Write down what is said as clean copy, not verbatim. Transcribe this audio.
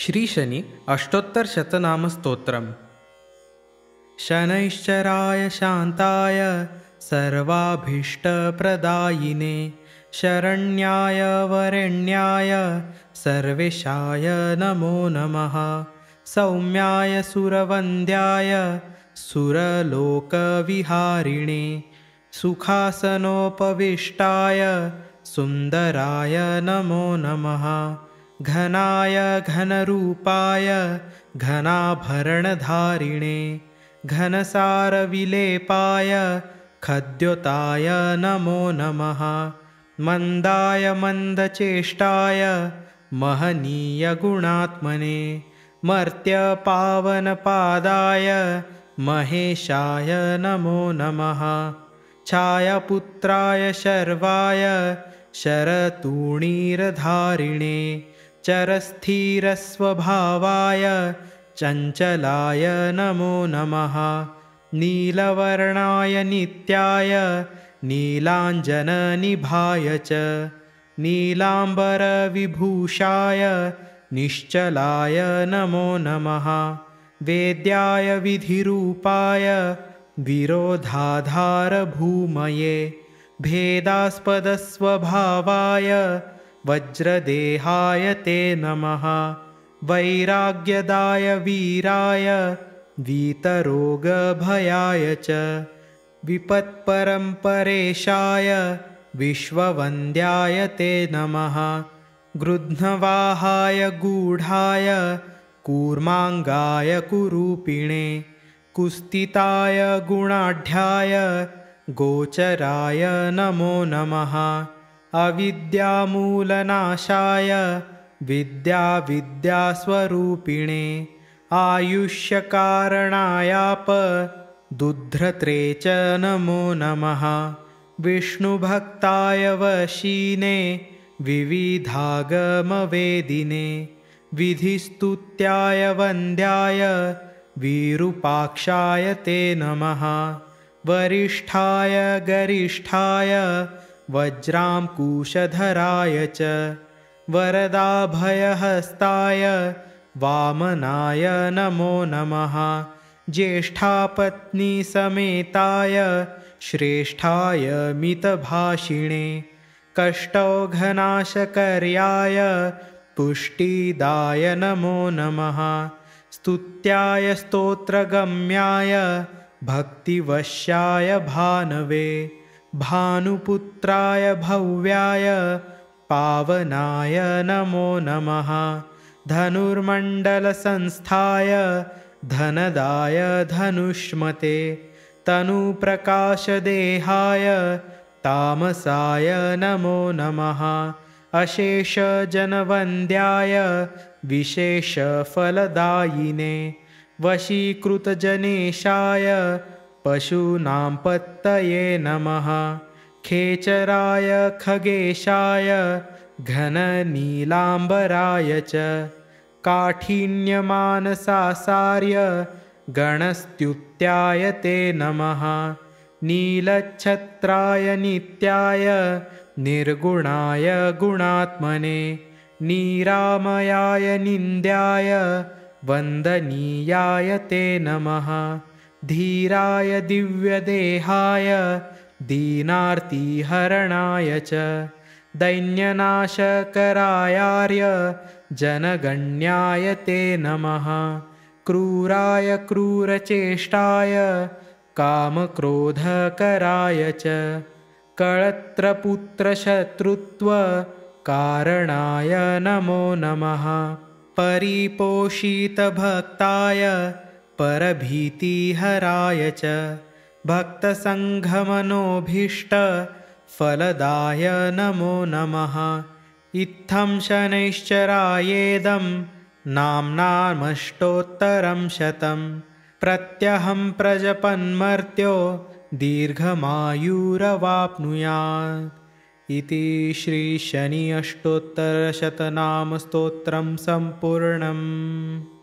श्रीशनि अष्टोत्तरशतनामस्तोत्रम्। शनैश्चराय शान्ताय सर्वाभीष्टप्रदायिने शरण्याय वरेण्याय सर्वेशाय नमो नमः। सौम्याय सुरवन्द्याय सुरलोकविहारिणे सुखासनोपविष्टाय सुन्दराय नमो नमः। घनाय घनरूपाय घनाभरणधारिणे घनसारविलेपाय खद्योताय नमो नमः। मन्दाय मन्दचेष्टाय महनीयगुणात्मने मर्त्यपावनपादाय महेशाय नमो नमः। छायापुत्राय शर्वाय शरतूणीरधारिणे चरस्थिरस्वभावाय चञ्चलाय नमो नमः। नीलवर्णाय नित्याय नीलाञ्जननिभाय च नीलाम्बरविभूषाय निश्चलाय नमो नमः। वेद्याय विधिरूपाय विरोधाधारभूमये भेदास्पदस्वभावाय वज्रदेहाय ते नमः। वैराग्यदाय वीराय वीतरोगभयाय च विपत्परम्परेशाय विश्ववन्द्याय ते नमः। गृध्नवाहाय गूढाय कूर्माङ्गाय कुरूपिणे कुस्तिताय गुणाढ्याय गोचराय नमो नमः। अविद्यामूलनाशाय विद्यास्वरूपिणे आयुष्यकारणायापदुद्धृत्रे च नमो नमः। विष्णुभक्ताय वशीने विविधागमवेदिने विधिस्तुत्याय वन्द्याय विरूपाक्षाय ते नमः। वरिष्ठाय गरिष्ठाय वज्रांकुशधराय च वरदाभयहस्ताय वामनाय नमो नमः। ज्येष्ठापत्नीसमेताय श्रेष्ठाय मितभाषिणे कष्टौघनाशकर्याय पुष्टिदाय नमो नमः। स्तुत्याय स्तोत्रगम्याय भक्तिवश्याय भानवे भानुपुत्राय भव्याय पावनाय नमो नमः। धनुर्मण्डलसंस्थाय धनदाय धनुष्मते तनुप्रकाशदेहाय तामसाय नमो नमः। अशेषजनवन्द्याय विशेषफलदायिने वशीकृतजनेशाय पशूनां पत्तये नमः। खेचराय खगेशाय घननीलाम्बराय च काठिन्यमानसासार्य गणस्तुत्याय ते नमः। नीलच्छत्राय नित्याय निर्गुणाय गुणात्मने निरामयाय निन्द्याय वन्दनीयाय ते नमः। धीराय दिव्यदेहाय दीनार्तिहरणाय च दैन्यनाशकरायार्य जनगण्याय ते नमः। क्रूराय क्रूरचेष्टाय कामक्रोधकराय च कळत्रपुत्रशत्रुत्वकारणाय नमो नमः। परिपोषितभक्ताय परभीतिहराय च भक्तसङ्घमनोभीष्टफलदाय नमो नमः। इत्थं शनैश्चरायेदं नाम्नामष्टोत्तरं शतं प्रत्यहं प्रजपन्मर्त्यो दीर्घमायुरवाप्नुयात्। इति श्रीशनि अष्टोत्तरशतनामस्तोत्रं सम्पूर्णम्।